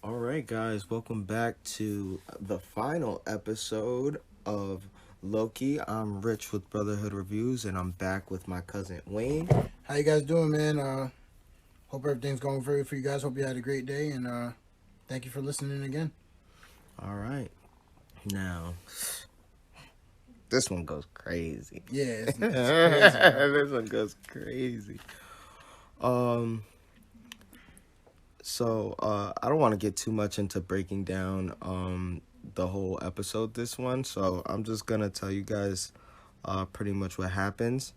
All right, guys, welcome back to the final episode of Loki. I'm Rich with Brotherhood Reviews, and I'm back with my cousin Wayne. How you guys doing, man? Hope everything's going great for you guys. Hope you had a great day, and thank you for listening again. All right, now this one goes crazy. Yeah, it's crazy, bro. This one goes crazy. Um, I don't want to get too much into breaking down the whole episode this one, so I'm just gonna tell you guys pretty much what happens.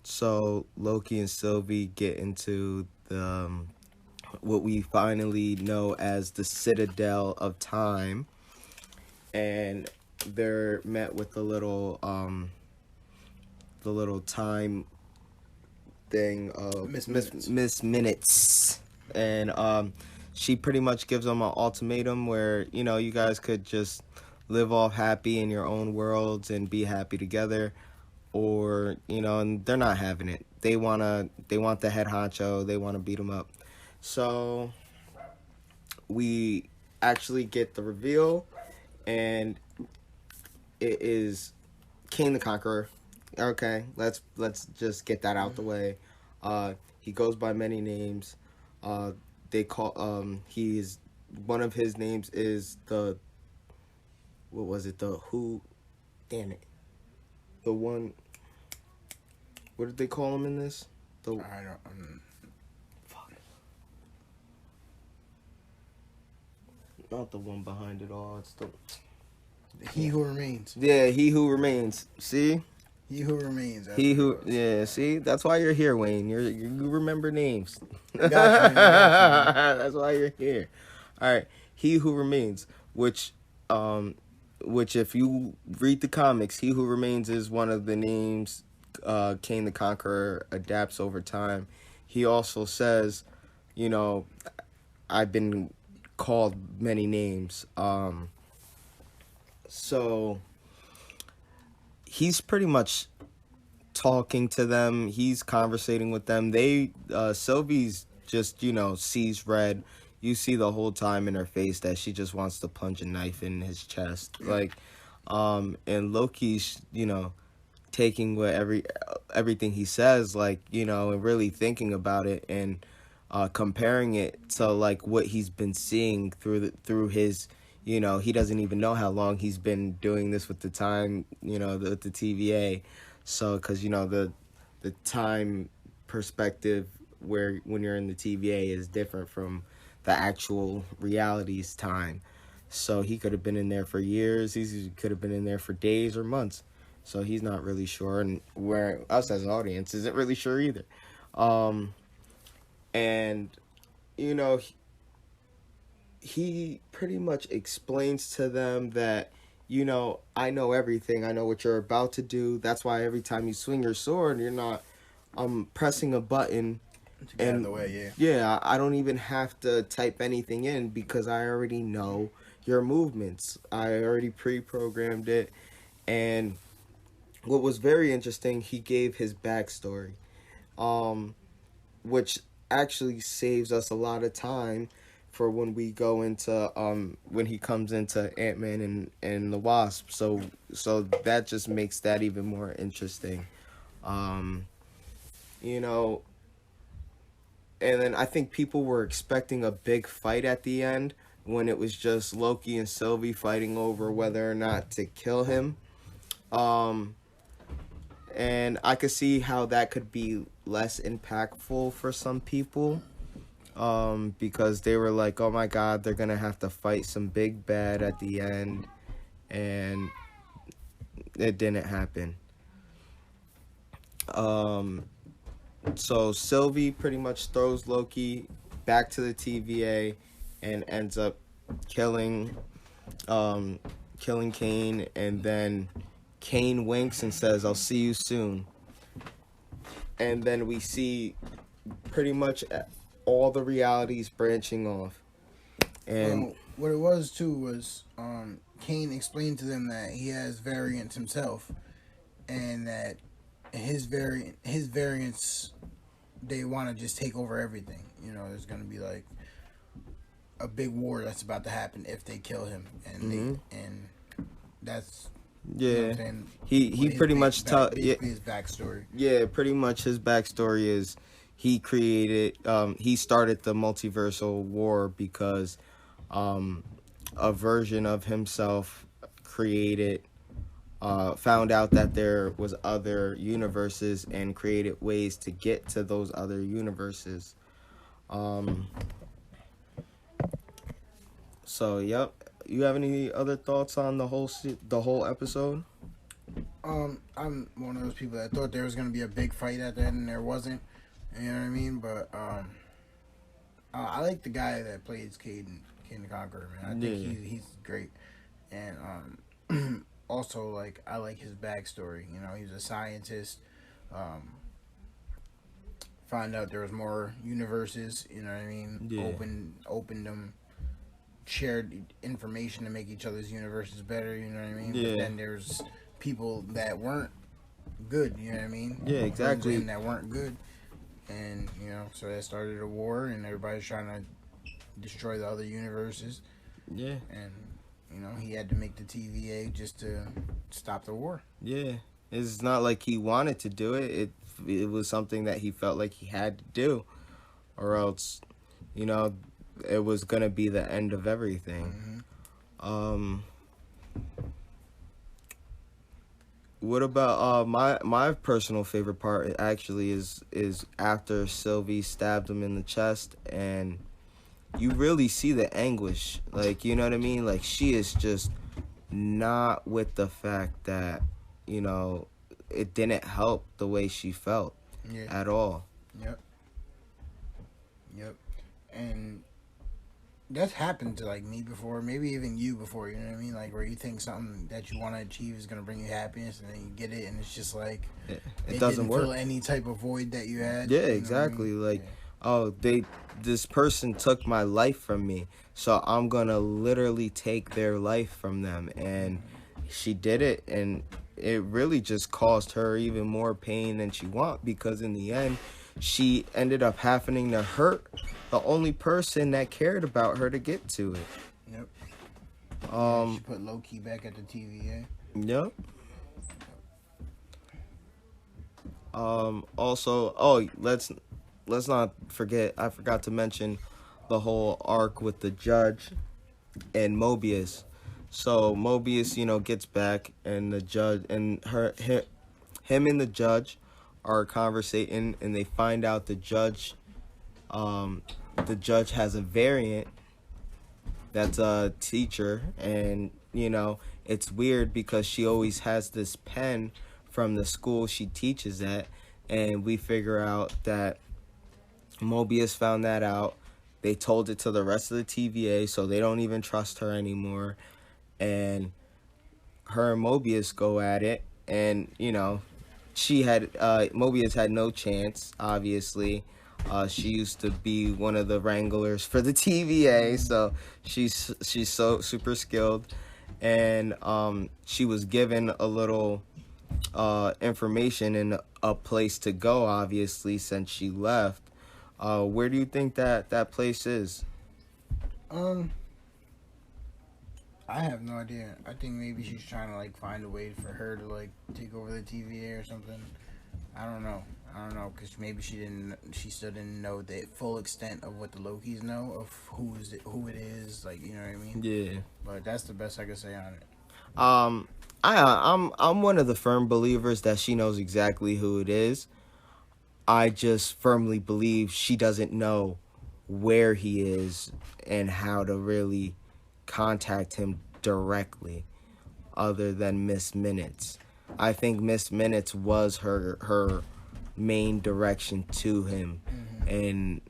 So Loki and Sylvie get into the what we finally know as the Citadel of Time, and they're met with the little time thing of Miss Minutes, and she pretty much gives them an ultimatum where you guys could just live off happy in your own worlds and be happy together, or and they're not having it. They want the head honcho. They want to beat him up. So we actually get the reveal, and it is King the Conqueror. Okay, let's just get that out the way. He goes by many names. They call he's one of his names is the what was it the who? Damn it, the one. What did they call him in this? The I don't. fuck, not the one behind it all. It's the He who remains. yeah, he who remains. See, He who remains. That's he what it who was. yeah. See, that's why you're here, Wayne. You remember names. I got you, man. I got you, man. That's why you're here. All right, he who remains, um, which if you read the comics, he who remains is one of the names Kane the Conqueror adapts over time. He also says, you know, I've been called many names. So he's pretty much talking to them. He's conversating with them. Sylvie's just sees red. You see the whole time in her face that she just wants to punch a knife in his chest. Yeah. And Loki's taking everything he says, and really thinking about it, and comparing it to like what he's been seeing through his, he doesn't even know how long he's been doing this with the time, the TVA. So because the time perspective where when you're in the TVA is different from the actual reality's time. So he could have been in there for years. He could have been in there for days or months. So he's not really sure, and where us as an audience isn't really sure either. Um, and you know, he pretty much explains to them that I know everything. I know what you're about to do. That's why every time you swing your sword, you're not pressing a button. To get out of And the way, yeah. yeah, I don't even have to type anything in because I already know your movements. I already pre-programmed it. And what was very interesting, he gave his backstory, um, which actually saves us a lot of time for when we go into when he comes into Ant-Man and the Wasp. So that just makes that even more interesting. Um, you know, and then I think people were expecting a big fight at the end when it was just Loki and Sylvie fighting over whether or not to kill him. Um, and I could see how that could be less impactful for some people, because they were like, "Oh my God, they're gonna have to fight some big bad at the end," and it didn't happen. Um, so Sylvie pretty much throws Loki back to the TVA and ends up killing um, killing Kane, and then Kane winks and says, "I'll see you soon." And then we see pretty much all the realities branching off. And Well, what it was too was Kane explained to them that he has variants himself, and that his variants they want to just take over everything. You know, there's gonna be like a big war that's about to happen if they kill him, and Hmm. that's, you know what I'm Yeah, saying, he what his pretty much yeah, basically his backstory. yeah, pretty much his backstory is he started the multiversal war because um a version of himself created found out that there was other universes and created ways to get to those other universes. Um, so yep. You have any other thoughts on the whole episode? I'm one of those people that thought there was gonna be a big fight at the end, and there wasn't. You know what I mean? But I like the guy that plays Caden the Conqueror, man. I think Yeah, he's great, and also like I like his backstory. You know, he's a scientist. Um, find out there was more universes. You know what I mean? yeah, Opened them, shared information to make each other's universes better. You know what I mean? But yeah, then there's people that weren't good. You know what I mean? yeah. Friends of Exactly. him that weren't good, and you know, so that started a war, and everybody's trying to destroy the other universes, Yeah, and you know, he had to make the TVA just to stop the war. yeah. It's not like he wanted to do it. It was something that he felt like he had to do, or else, you know, it was gonna be the end of everything. Hmm. Um, what about my personal favorite part actually is after Sylvie stabbed him in the chest and you really see the anguish. Like, you know what I mean? Like she is just not with the fact that, you know, it didn't help the way she felt Yeah. at all. Yep. Yep. And that's happened to like me before, maybe even you before. You know what I mean? Like where you think something that you want to achieve is gonna bring you happiness, and then you get it, and it's just like It it doesn't didn't work. fill any type of void that you had. Yeah, You know what I exactly. mean? Like, Yeah. oh, this person took my life from me, so I'm gonna literally take their life from them. And she did it, and it really just caused her even more pain than she want because in the end, she ended up having to hurt the only person that cared about her to get to it. Yep. Yeah. She Um, put Loki back at the TVA. yep. Also, oh, let's not forget. I forgot to mention the whole arc with the judge and Mobius. So Mobius, you know, gets back, and the judge and him and the judge are conversating, and they find out um, the judge has a variant that's a teacher, and you know, it's weird because she always has this pen from the school she teaches at, and we figure out that Mobius found that out. They told it to the rest of the TVA, so they don't even trust her anymore. And her and Mobius go at it, and you know, Mobius had no chance. Obviously, she used to be one of the wranglers for the TVA, so she's so super skilled, and she was given a little information and a place to go. Obviously, since she left, where do you think that place is? Um, I have no idea. I think maybe she's trying to like find a way for her to like take over the TVA or something. I don't know. I don't know because maybe she still didn't know the full extent of what the Lokis know of who it is. Like you know what I mean. Yeah. But that's the best I can say on it. Um, I'm one of the firm believers that she knows exactly who it is. I just firmly believe she doesn't know where he is and how to really contact him directly, other than Miss Minutes. I think Miss Minutes was her main direction to him, Mm-hmm. and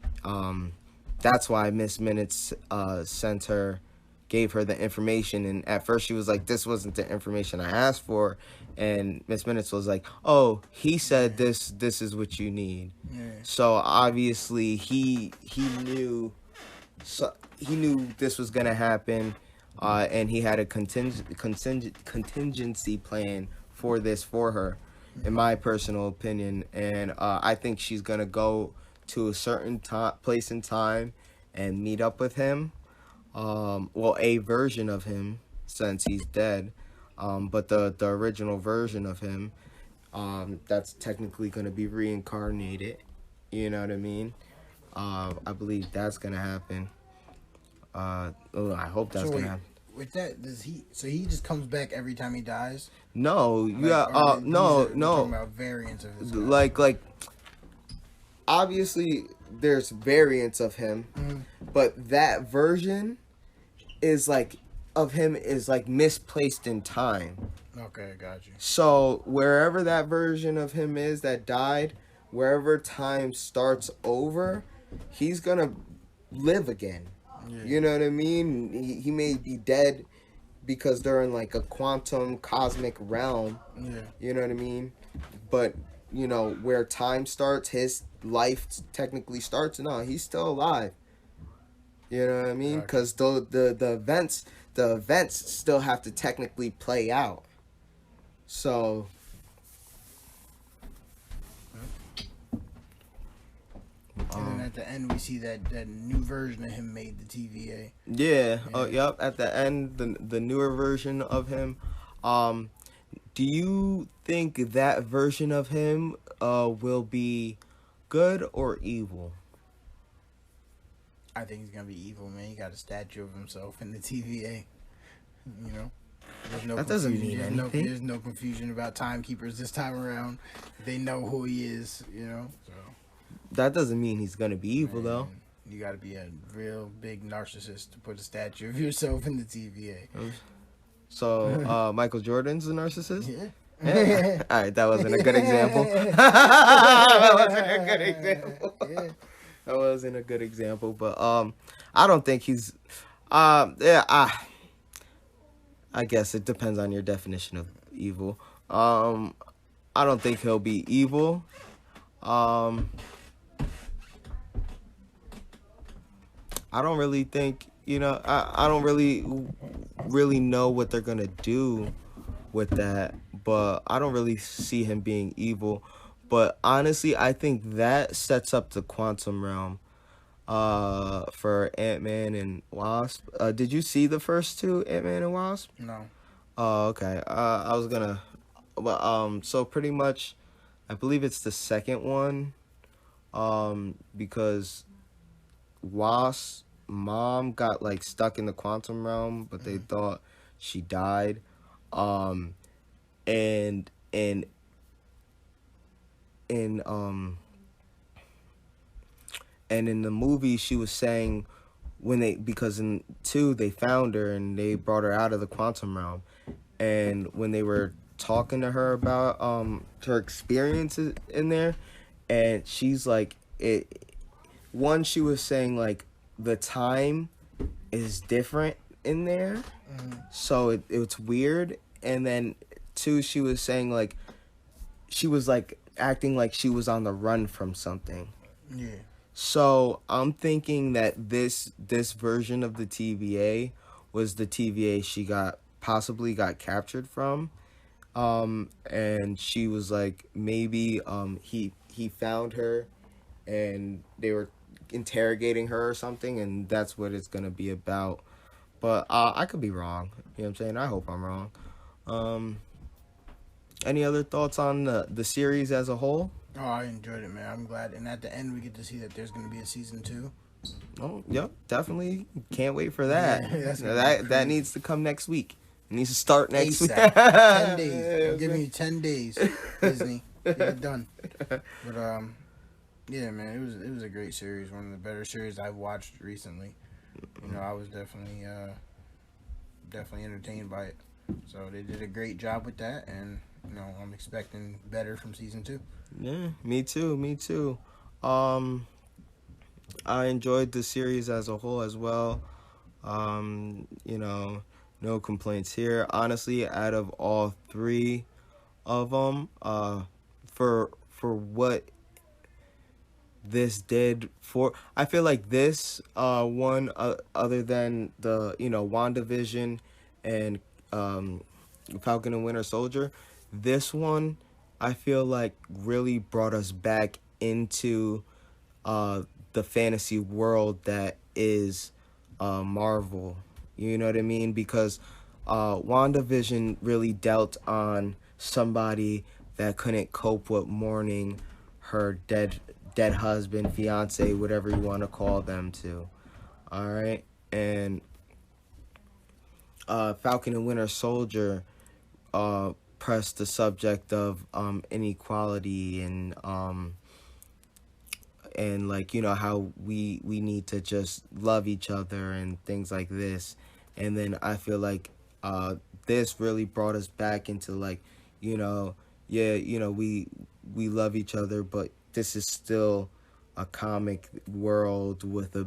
that's why Miss Minutes gave her the information. And at first she was like, "This wasn't the information I asked for," and Miss Minutes was like, "Oh, he said this. This is what you need." Yeah. So obviously he knew so he knew this was gonna happen, and he had a contingency plan for this for her, in my personal opinion. And I think she's gonna go to a certain place and time and meet up with him. well, a version of him since he's dead. But the original version of him, that's technically going to be reincarnated. You know what I mean? I believe that's going to happen. I hope that's So going to wait, happen. with that, does he? So he just comes back every time he dies? No, you Like, got or these no, are we're talking no. about variants of his guy? Like obviously there's variants of him, Mm-hmm. but that version is like of him is like misplaced in time. Okay, got you. So wherever that version of him is that died, wherever time starts over, he's gonna live again. Yeah, You know what I mean? He may be dead because they're in like a quantum cosmic realm. yeah, You know what I mean? But you know where time starts, his life technically starts. No, he's still alive. You know what I mean? got you. Because the events still have to technically play out. So And then at the end, we see that new version of him made the TVA. yeah, oh Yeah. yep. At the end, the newer version of him. Um, do you think that version of him will be good or evil? I think he's gonna be evil, man. He got a statue of himself in the TVA. You know, there's no That doesn't confusion. mean There's anything. there's no confusion about timekeepers this time around. They know who he is. You know, so That doesn't mean he's gonna be evil though. man, you got to be a real big narcissist to put a statue of yourself in the TVA. So Michael Jordan's a narcissist. Yeah. Yeah. All right, that wasn't a good example. That wasn't a good example. Yeah. That wasn't a good example, but I don't think he's yeah, I guess it depends on your definition of evil. I don't think he'll be evil. Um I don't really think, I don't really know what they're going to do with that, but I don't really see him being evil. But honestly, I think that sets up the quantum realm for Ant-Man and Wasp. Did you see the first two Ant-Man and Wasp? No. Oh, okay. I was gonna, but so pretty much, I believe it's the second one, because Wasp's mom got like stuck in the quantum realm, but they thought she died, um, and and and and in the movie she was saying when they because in two they found her and they brought her out of the quantum realm, and when they were talking to her about her experiences in there, and she's like it one she was saying like the time is different in there, so it's weird, and then two she was saying like she was like acting like she was on the run from something. Yeah. So I'm thinking that this version of the TVA was the TVA she possibly got captured from, and she was like maybe he found her, and they were interrogating her or something, and that's what it's gonna be about. But I could be wrong. You know what I'm saying? I hope I'm wrong. Um, any other thoughts on the series as a whole? Oh, I enjoyed it, man. I'm glad. And at the end, we get to see that there's going to be a season 2. Oh, yep, definitely. Can't wait for that. Yeah, that's gonna be that crazy. needs to come next week. It needs to start next week. ASAP. 10 days. I'm giving you 10 days, Disney. Get it done. But, yeah, man, it was a great series. One of the better series I've watched recently. You know, I was definitely entertained by it. So they did a great job with that, and you know, I'm expecting better from season 2. Yeah, me too. I enjoyed the series as a whole as well. You know, no complaints here. Honestly, out of all three of them, for what this did for, I feel like this one, other than the WandaVision and Falcon and Winter Soldier, this one I feel like really brought us back into the fantasy world that is Marvel. You know what I mean? Because WandaVision really dealt on somebody that couldn't cope with mourning her dead husband, fiance, whatever you want to call them to. All right, and Falcon and Winter Soldier pressed the subject of inequality and like how we need to just love each other and things like this. And then I feel like this really brought us back into like you know yeah we love each other, but this is still a comic world with a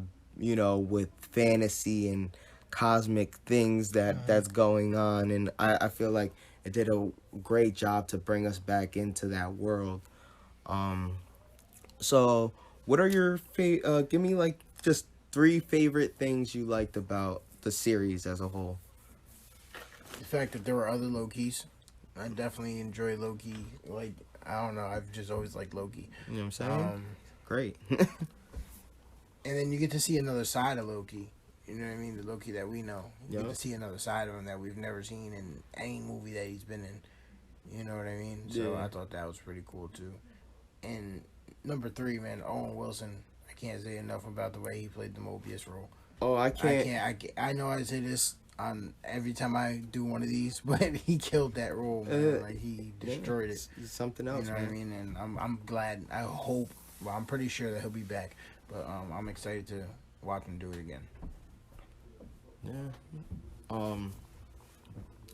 with fantasy and cosmic things that's going on. And I feel like it did a great job to bring us back into that world. Um so, what are your give me like just three favorite things you liked about the series as a whole. The fact that there were other Lokis, I definitely enjoy Loki. Like, I don't know, I've just always liked Loki. You know what I'm saying? Um, Great. and then you get to see another side of Loki. You know what I mean? The Loki that we know. You get Yup. to see another side of him that we've never seen in any movie that he's been in. You know what I mean? So Yeah. I thought that was pretty cool too. And number three, man, Owen Wilson. I can't say enough about the way he played the Mobius role. Oh, I I can't. can't. I know I say this on every time I do one of these, but he killed that role, man. Like he Yeah, destroyed it. it's something You else, know what I man. mean? And I'm glad. I hope. Well, I'm pretty sure that he'll be back. But I'm excited to watch him do it again. Yeah. Um,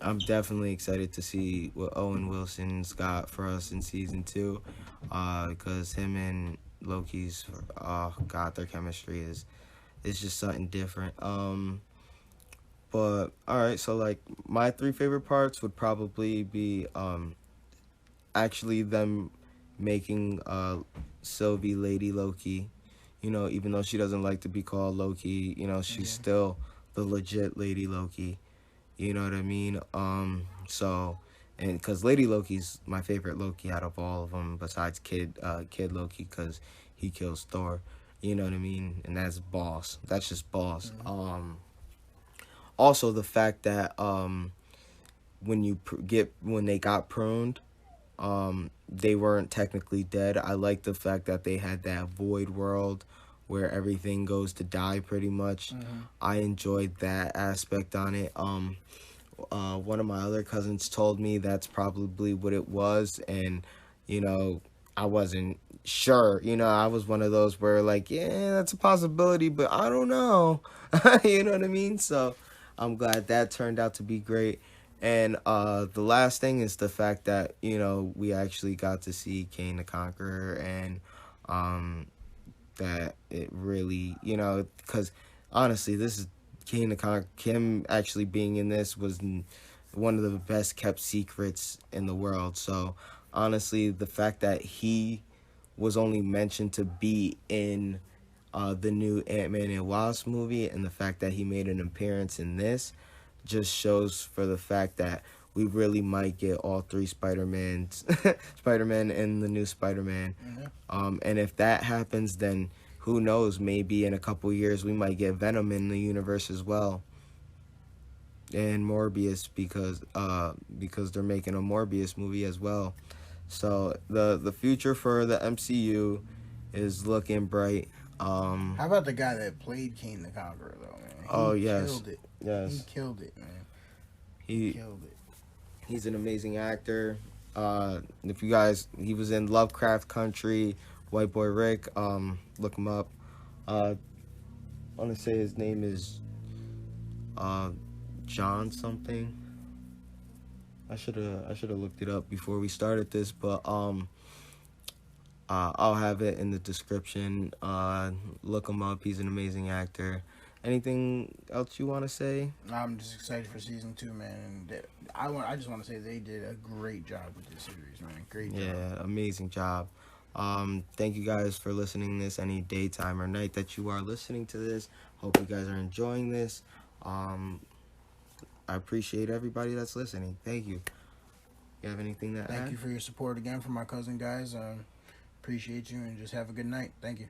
I'm definitely excited to see what Owen Wilson's got for us in season two, because him and Loki's, oh god, their chemistry is just something different. But all right, so like my three favorite parts would probably be actually them making Sylvie Lady Loki. Even though she doesn't like to be called Loki, she's Yeah. still the legit Lady Loki. You know what I mean? So, and because Lady Loki's my favorite Loki out of all of them, besides Kid Loki, because he kills Thor. You know what I mean? And that's boss. That's just boss. Mm-hmm. Also the fact that when they got pruned, they weren't technically dead. I like the fact that they had that void world where everything goes to die pretty much. Mm-hmm. I enjoyed that aspect on it. One of my other cousins told me that's probably what it was, and you know, I wasn't sure. I was one of those where like, yeah, that's a possibility, but I don't know. You know what I mean? So I'm glad that turned out to be great. And the last thing is the fact that we actually got to see Kane the Conqueror, and um, that it really because honestly, this is Kane the Conqueror. Him actually being in this was one of the best kept secrets in the world. So honestly, the fact that he was only mentioned to be in the new Ant-Man and Wasp movie, and the fact that he made an appearance in this just shows for the fact that we really might get all three Spider-Mans, Spider-Man and the new Spider-Man. Mm-hmm. And if that happens, then who knows? Maybe in a couple years we might get Venom in the universe as well, and Morbius because they're making a Morbius movie as well. So the future for the MCU is looking bright. How about the guy that played Kane the Conqueror though, man? Oh He yes, killed it. He yes. killed it, man. He He killed it. he's an amazing actor. If you guys, he was in Lovecraft Country, White Boy Rick. Look him up. I want to say his name is uh, John something. I should have looked it up before we started this, but I'll have it in the description. Look him up. He's an amazing actor. Anything else you want to say? I'm just excited for season two, man. And I just want to say they did a great job with this series, man. Great job. Yeah, amazing job. Thank you guys for listening to this any daytime or night that you are listening to this. Hope you guys are enjoying this. I appreciate everybody that's listening. Thank you. You have anything to add? Thank you for your support again from my cousin guys. Appreciate you and just have a good night. Thank you.